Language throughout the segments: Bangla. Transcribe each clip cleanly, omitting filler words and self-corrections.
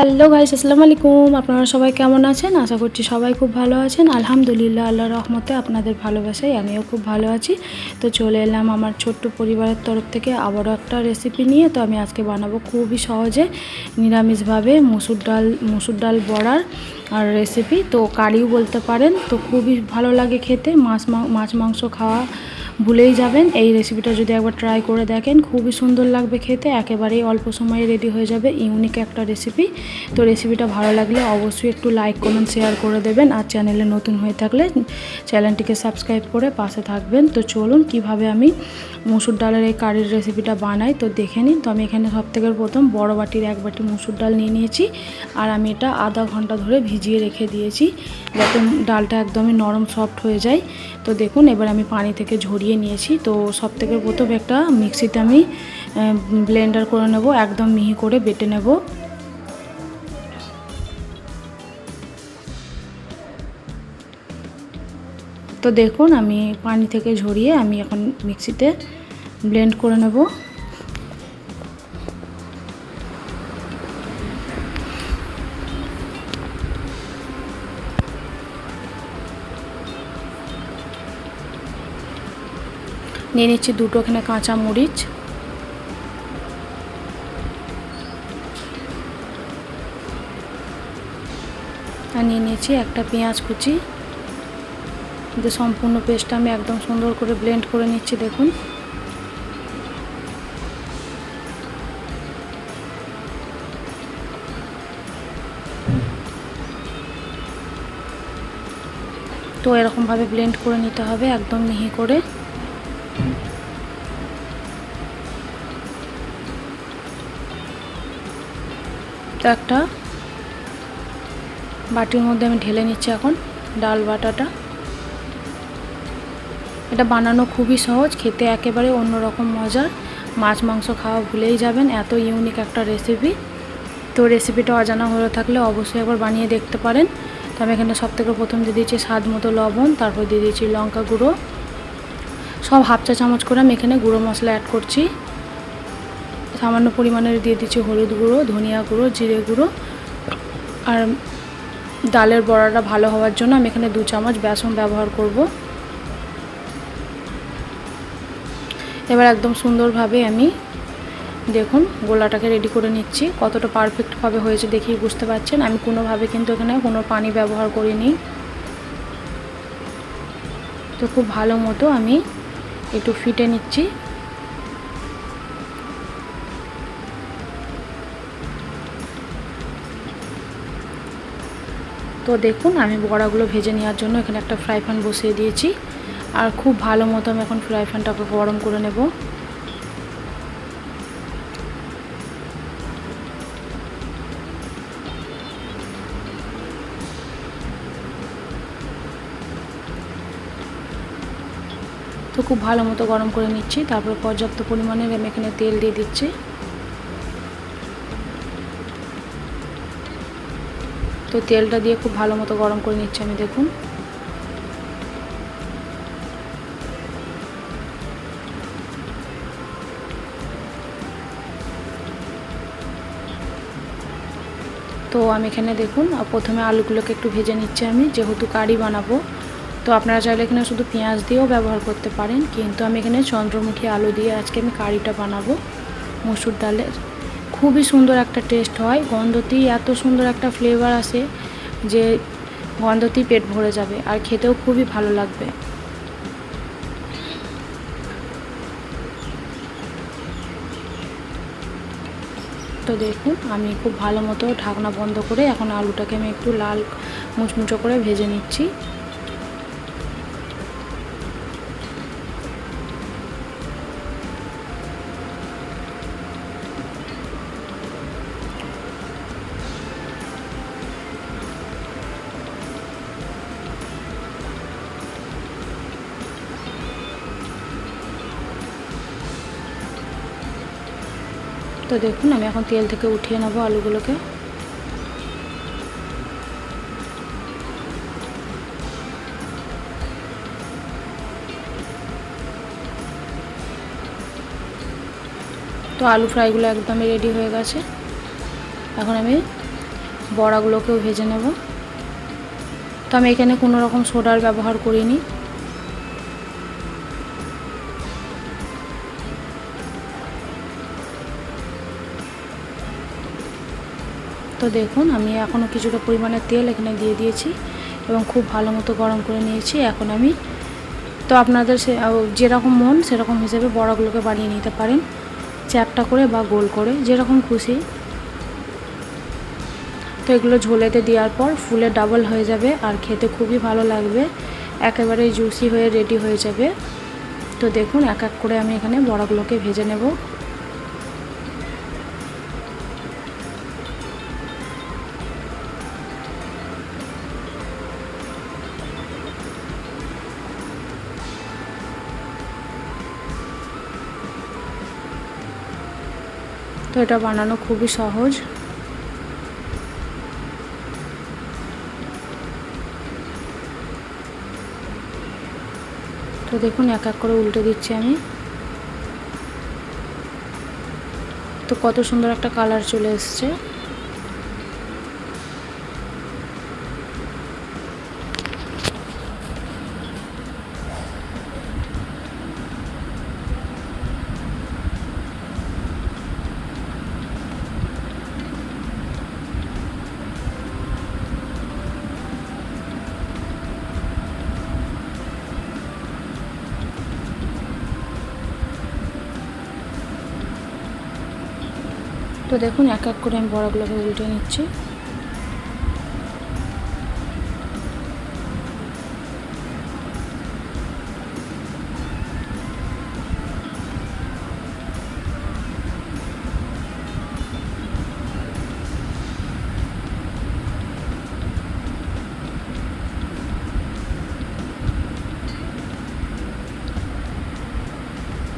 হ্যালো গাইস, আসসালামু আলাইকুম। আপনারা সবাই কেমন আছেন? আশা করছি সবাই খুব ভালো আছেন। আলহামদুলিল্লাহ, আল্লাহর রহমতে আপনাদের ভালোবাসায় আমিও খুব ভালো আছি। তো চলে এলাম আমার ছোট্ট পরিবারের তরফ থেকে আবারও একটা রেসিপি নিয়ে। তো আমি আজকে বানাবো খুবই সহজে নিরামিষভাবে মুসুর ডাল বড়ার আর রেসিপি। তো কারিও বলতে পারেন। তো খুবই ভালো লাগে খেতে। মাছ মাংস খাওয়া ভুলেই যাবেন। এই রেসিপিটা যদি একবার ট্রাই করে দেখেন, খুবই সুন্দর লাগবে খেতে। একেবারেই অল্প সময়ে রেডি হয়ে যাবে। ইউনিক একটা রেসিপি। তো রেসিপিটা ভালো লাগলে অবশ্যই একটু লাইক কমেন্ট শেয়ার করে দেবেন। আর চ্যানেলে নতুন হয়ে থাকলে চ্যানেলটিকে সাবস্ক্রাইব করে পাশে থাকবেন। তো চলুন কিভাবে আমি মুসুর ডালের এই কারির রেসিপিটা বানাই তো দেখে নিন। তো আমি এখানে সবথেকে প্রথম বড় বাটির 1 বাটি মুসুর ডাল নিয়ে নিয়েছি। আর আমি এটা আধা ঘন্টা ধরে ভিজিয়ে রেখে দিয়েছি, যাতে ডালটা একদমই নরম সফট হয়ে যায়। তো দেখুন, এবার আমি পানি থেকে ঝরিয়ে নিয়েছি। তো সবথেকে প্রথম একটা মিক্সিতে আমি ব্লেন্ডার করে নেব, একদম মিহি করে বেটে নেব। তো দেখুন, আমি পানি থেকে ঝরিয়ে আমি এখন মিক্সিতে ব্লেন্ড করে নেব। নিয়ে নিচ্ছি দুটো এখানে কাঁচা মরিচ, আর নিয়ে নিয়েছি একটা পেঁয়াজ কুচি। যে সম্পূর্ণ পেস্টটা আমি একদম সুন্দর করে ব্লেন্ড করে নিচ্ছি। দেখুন, তো এরকমভাবে ব্লেন্ড করে নিতে হবে একদম মিহি করে। তো একটা বাটির মধ্যে আমি ঢেলে নিচ্ছি এখন ডাল বাটাটা। এটা বানানো খুবই সহজ, খেতে একেবারে অন্যরকম মজার। মাছ মাংস খাওয়া ভুলেই যাবেন, এত ইউনিক একটা রেসিপি। তো রেসিপিটা অজানা হয়ে থাকলে অবশ্যই একবার বানিয়ে দেখতে পারেন। তো আমি এখানে সবথেকে প্রথম দিয়ে দিয়েছি স্বাদ মতো লবণ, তারপর দিয়ে দিয়েছি লঙ্কা গুঁড়ো, সব হাফ চা চামচ করে আমি এখানে গুঁড়ো মশলা অ্যাড করছি। সামান্য পরিমাণের দিয়ে দিচ্ছি হলুদ গুঁড়ো, ধনিয়া গুঁড়ো, জিরে গুঁড়ো। আর ডালের বড়াটা ভালো হওয়ার জন্য আমি এখানে 2 চামচ বেসন ব্যবহার করব। এবার একদম সুন্দরভাবে আমি দেখুন গোলাটাকে রেডি করে নিচ্ছি। কতটা পারফেক্টভাবে হয়েছে দেখেই বুঝতে পারছেন। আমি কোনোভাবে কিন্তু এখানে কোনো পানি ব্যবহার করিনি। তো খুব ভালো মতো আমি একটু ফিটে নিচ্ছি। তো দেখুন, আমি বড়াগুলো ভেজে নেওয়ার জন্য এখানে একটা ফ্রাই প্যান বসিয়ে দিয়েছি। আর খুব ভালো মতো আমি এখন ফ্রাই প্যানটাকে গরম করে নেব। তো খুব ভালো মতো গরম করে নিচ্ছি। তারপর পর্যাপ্ত পরিমাণে আমি এখানে তেল দিয়ে দিচ্ছি। তো তেলটা দিয়ে খুব ভালো মতো গরম করে নিচ্ছি আমি। দেখুন, তো আমি এখানে দেখুন প্রথমে আলুগুলোকে একটু ভেজে নিচ্ছি আমি, যেহেতু কারি বানাবো। তো আপনারা চাইলে এখানে শুধু পেঁয়াজ দিয়েও ব্যবহার করতে পারেন, কিন্তু আমি এখানে চন্দ্রমুখী আলু দিয়ে আজকে আমি কারিটা বানাবো মুসুর ডালের। খুবই সুন্দর একটা টেস্ট হয়, গন্ধতেই এত সুন্দর একটা ফ্লেভার আসে যে গন্ধতেই পেট ভরে যাবে, আর খেতেও খুবই ভালো লাগবে। তো দেখুন, আমি খুব ভালো মতো ঢাকনা বন্ধ করে এখন আলুটাকে আমি একটু লাল মুচমুচো করে ভেজে নিচ্ছি। তো দেখুন, আমি এখন তেল থেকে উঠিয়ে নেব আলুগুলোকে। তো আলু ফ্রাইগুলো একদমই রেডি হয়ে গেছে। এখন আমি বড়াগুলোকেও ভেজে নেব। তো আমি এখানে কোনো রকম সোডার ব্যবহার করিনি। তো দেখুন আমি এখনও কিছুটা পরিমাণে তেল এখানে দিয়ে দিয়েছি এবং খুব ভালো মতো গরম করে নিয়েছি। এখন আমি তো আপনাদের যেরকম মন সেরকম হিসেবে বড়াগুলোকে বানিয়ে নিতে পারেন, চ্যাপটা করে বা গোল করে, যেরকম খুশি। তো এগুলো ঝোলেতে দেওয়ার পর ফুলে ডাবল হয়ে যাবে আর খেতে খুবই ভালো লাগবে, একেবারে জুসি হয়ে রেডি হয়ে যাবে। তো দেখুন এক এক করে আমি এখানে বড়াগুলোকে ভেজে নেব। তো এটা বানানো খুবই সহজ। তো দেখুন এক এক করে উল্টে দিচ্ছি আমি। তো কত সুন্দর একটা কালার চলে এসছে। তো দেখুন এক এক করে আমি বড়াগুলোকে উল্টে নিচ্ছি।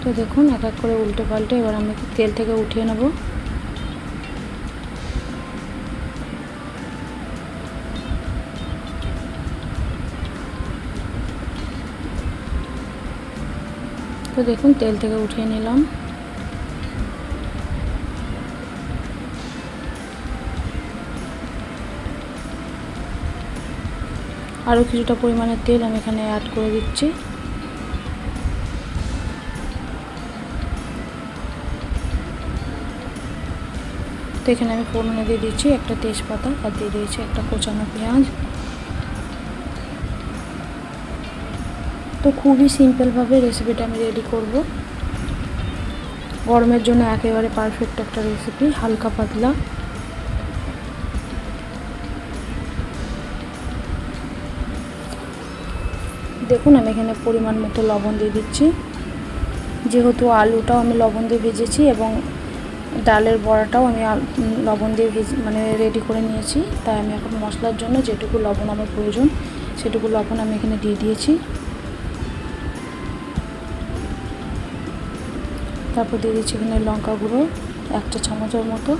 তো দেখুন এক এক করে উল্টে পাল্টে এবার আমি তেল থেকে উঠিয়ে নেব। তো দেখুন তেল থেকে উঠিয়ে নিলাম। আরও কিছুটা পরিমাণে তেল আমি এখানে অ্যাড করে দিচ্ছি। তো এখানে আমি ফোড়নে দিয়ে দিচ্ছি একটা তেজপাতা আর দিয়ে দিয়েছি একটা কোচানো পেঁয়াজ। তো খুবই সিম্পলভাবে রেসিপিটা আমি রেডি করব। গরমের জন্য একেবারে পারফেক্ট একটা রেসিপি, হালকা পাতলা। দেখুন আমি এখানে পরিমাণ মতো লবণ দিয়ে দিচ্ছি, যেহেতু আলুটাও আমি লবণ দিয়ে ভেজেছি এবং ডালের বড়াটাও আমি লবণ দিয়ে রেডি করে নিয়েছি। তাই আমি এখন মশলার জন্য যেটুকু লবণ আমার প্রয়োজন সেটুকু লবণ আমি এখানে দিয়ে দিয়েছি। তারপর দিয়ে দিচ্ছি এখানে লঙ্কা গুঁড়ো 1 চা চামচের মতো।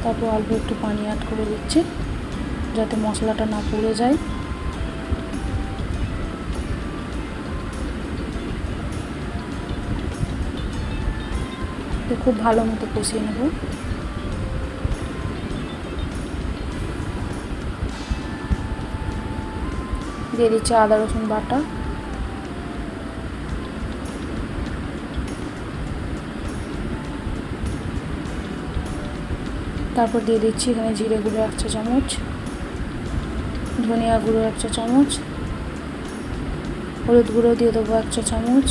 তারপর অল্প একটু পানি অ্যাড করে দিচ্ছি যাতে মশলাটা না পুড়ে যায়। তো খুব ভালো মতো কষিয়ে নেব। দিয়ে দিচ্ছি আদা রসুন বাটা, তারপর দিয়ে দিচ্ছি এখানে জিরে গুঁড়ো 1 চা চামচ, ধনিয়া গুঁড়ো 1 চা চামচ, হলুদ গুঁড়ো দিয়ে দেবো 1 চা চামচ।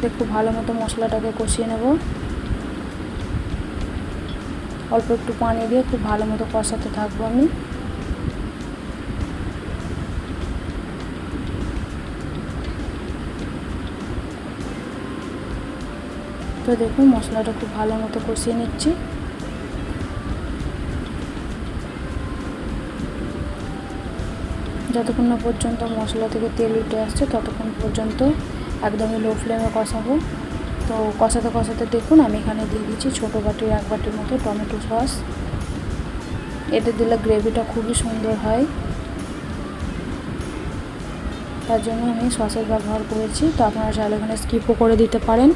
দেখো ভালো মতো মশলাটাকে কষিয়ে নেব। অল্প একটু পানি দিয়ে খুব ভালো মতো কষাতে থাকবো আমি। তো দেখুন মশলাটা খুব ভালো মতো কষিয়ে নিচ্ছি। যতক্ষণ না পর্যন্ত মশলা থেকে তেল উঠে আসছে ততক্ষণ পর্যন্ত একদমই লো ফ্লেমে কষাবো। তো কষাতে কষাতে দেখুন আমি এখানে দিয়ে দিচ্ছি ছোটো বাটির 1 বাটির মতো টমেটো সস। এটা দিলে গ্রেভিটা খুবই সুন্দর হয়, তার জন্য আমি সসের ব্যবহার করেছি। তো আপনারা চাইলে এখানে স্কিপও করে দিতে পারেন।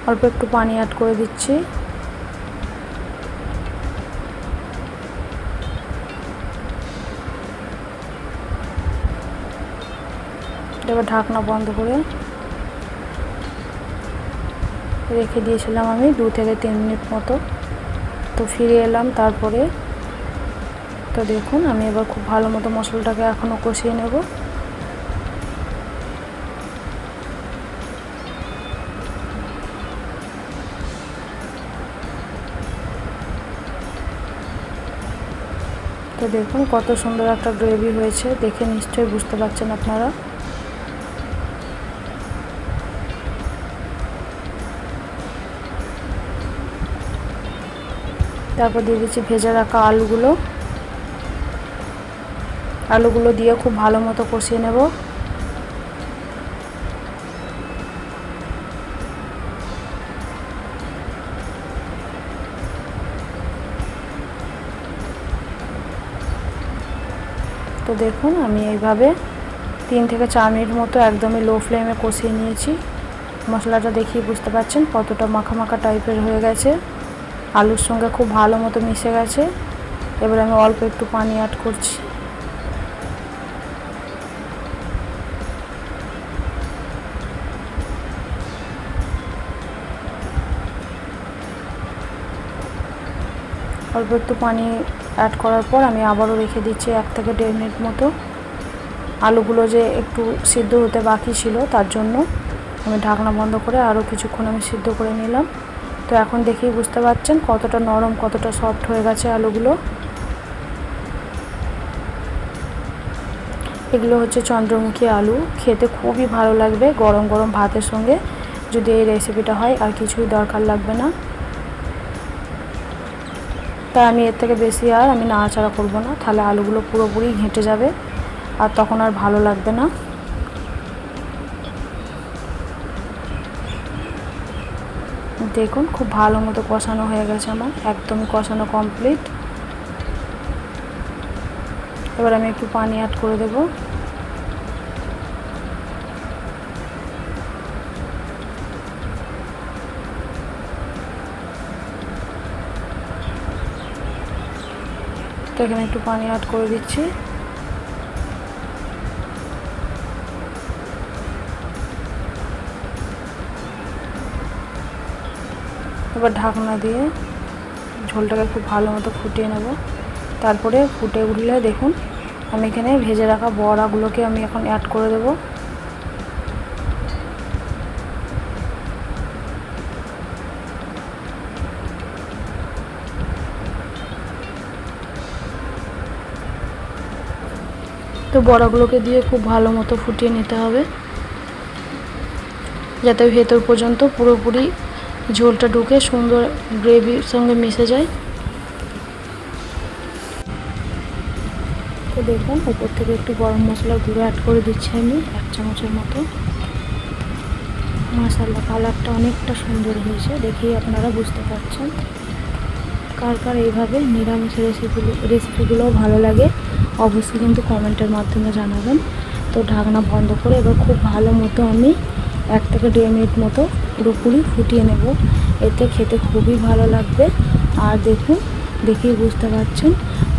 অল্প একটু পানি অ্যাড করে দিচ্ছি। এবার ঢাকনা বন্ধ করে রেখে দিয়েছিলাম আমি 2 থেকে 3 মিনিট মতো। তো ফিরে এলাম তারপরে। তো দেখুন আমি এবার খুব ভালো মতো মশলাটাকে এখনও কষিয়ে নেব। তো দেখুন কত সুন্দর একটা গ্রেভি হয়েছে, দেখে নিশ্চয়ই বুঝতে পারছেন আপনারা। তারপর দিয়ে দিচ্ছি ভেজে রাখা আলুগুলো দিয়ে খুব ভালো মতো কষিয়ে নেব। তো দেখুন আমি এইভাবে 3 থেকে 4 মিনিট মতো একদমই লো ফ্লেমে কষিয়ে নিয়েছি। মশলাটা দেখিয়ে বুঝতে পারছেন কতটা মাখা মাখা টাইপের হয়ে গেছে, আলুর সঙ্গে খুব ভালো মতো মিশে গেছে। এবার আমি অল্প একটু পানি অ্যাড করছি। অল্প একটু পানি অ্যাড করার পর আমি আবারও রেখে দিচ্ছি 1 থেকে 1.5 মিনিট মতো। আলুগুলো যে একটু সিদ্ধ হতে বাকি ছিল তার জন্য আমি ঢাকনা বন্ধ করে আরও কিছুক্ষণ আমি সিদ্ধ করে নিলাম। তো এখন দেখেই বুঝতে পারছেন কতটা নরম, কতটা সফট হয়ে গেছে আলুগুলো। এগুলো হচ্ছে চন্দ্রমুখী আলু, খেতে খুবই ভালো লাগবে গরম গরম ভাতের সঙ্গে। যদি এই রেসিপিটা হয় আর কিছুই দরকার লাগবে না। তাই আমি এর থেকে বেশি আর আমি নাড়াচাড়া করব না, তাহলে আলুগুলো পুরোপুরি ঘেঁটে যাবে আর তখন আর ভালো লাগবে না। দেখুন খুব ভালো মতো কষানো হয়ে গেছে, আমার একদমই কষানো কমপ্লিট। এবার আমি একটু পানি অ্যাড করে দেব। তো এখানে একটু পানি অ্যাড করে দিচ্ছি। এবার ঢাকনা দিয়ে ঝোলটাকে খুব ভালো মতো ফুটিয়ে নেব। তারপরে ফুটে উঠলে দেখুন আমি এখানে ভেজে রাখা বড়াগুলোকে আমি এখন অ্যাড করে দেব। তো বড়াগুলোকে দিয়ে খুব ভালো মতো ফুটিয়ে নিতে হবে, যাতে ভেতর পর্যন্ত পুরোপুরি ঝোলটা ঢুকে সুন্দর গ্রেভির সঙ্গে মিশে যায়। তো দেখুন উপর থেকে একটু গরম মশলার গুঁড়ো অ্যাড করে দিচ্ছি আমি 1 চামচের মতো। মাশাআল্লাহ কালারটা অনেকটা সুন্দর হয়েছে, দেখেই আপনারা বুঝতে পারছেন। কার কার এইভাবে নিরামিষ রেসিপিগুলোও ভালো লাগে অবশ্যই কিন্তু কমেন্টের মাধ্যমে জানাবেন। তো ঢাকনা বন্ধ করে এবার খুব ভালো মতো আমি 1 থেকে 1.5 মিনিট মতো পুরোপুরি ফুটিয়ে নেব। এতে খেতে খুবই ভালো লাগবে। আর দেখুন দেখেই বুঝতে পারছেন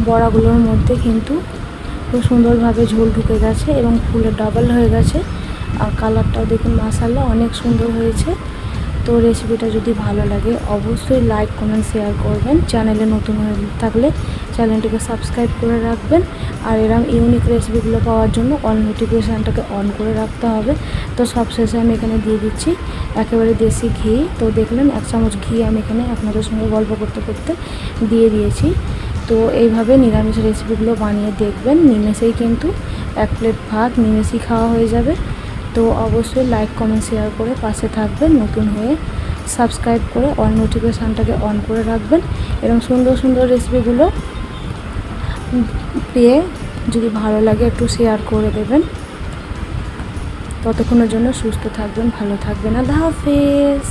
বড়াগুলোর মধ্যে কিন্তু খুব সুন্দরভাবে ঝোল ঢুকে গেছে এবং ফুলে ডাবল হয়ে গেছে। আর কালারটাও দেখুন মাশাআল্লাহ অনেক সুন্দর হয়েছে। তো রেসিপিটা যদি ভালো লাগে অবশ্যই লাইক কমেন্ট শেয়ার করবেন। চ্যানেলে নতুন হয়ে থাকলে চ্যানেলটিকে সাবস্ক্রাইব করে রাখবেন। আর এরকম ইউনিক রেসিপিগুলো পাওয়ার জন্য অল নোটিফিকেশানটাকে অন করে রাখতে হবে। তো সবশেষে আমি এখানে দিয়ে দিচ্ছি একেবারে দেশি ঘি। তো দেখলেন 1 চামচ ঘি আমি এখানে আপনাদের সঙ্গে গল্প করতে করতে দিয়ে দিয়েছি। তো এইভাবে নিরামিষ রেসিপিগুলো বানিয়ে দেখবেন, নিমেষেই কিন্তু 1 প্লেট ভাত নিমেষেই খাওয়া হয়ে যাবে। তো অবশ্যই লাইক কমেন্ট শেয়ার করে পাশে থাকবেন, নতুন হয়ে সাবস্ক্রাইব করে অল নোটিফিকেশানটাকে অন করে রাখবেন। এরকম সুন্দর সুন্দর রেসিপিগুলো পেয়ে যদি ভালো লাগে একটু শেয়ার করে দেবেন। ততক্ষণের জন্য সুস্থ থাকবেন, ভালো থাকবেন। আল্লাহ হাফেজ।